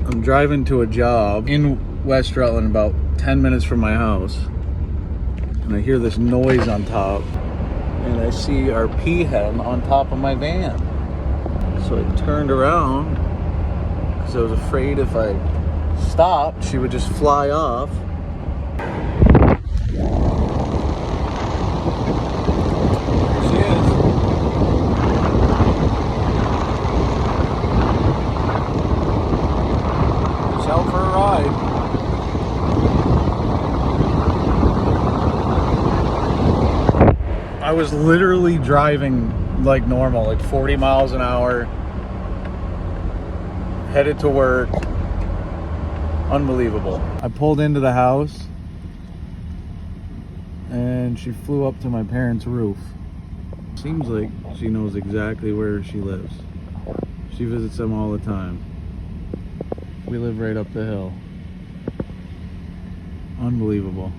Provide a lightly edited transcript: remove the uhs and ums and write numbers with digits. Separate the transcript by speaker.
Speaker 1: I'm driving to a job in West Rutland, about 10 minutes from my house, and I hear this noise on top, and I see our peahen on top of my van. So I turned around because I was afraid if I stopped, she would just fly off. There she is. She's out for a ride. I was literally driving like normal, like 40 miles an hour, headed to work. Unbelievable. I pulled into the house and she flew up to my parents' roof. Seems like she knows exactly where she lives. She visits them all the time. We live right up the hill. Unbelievable.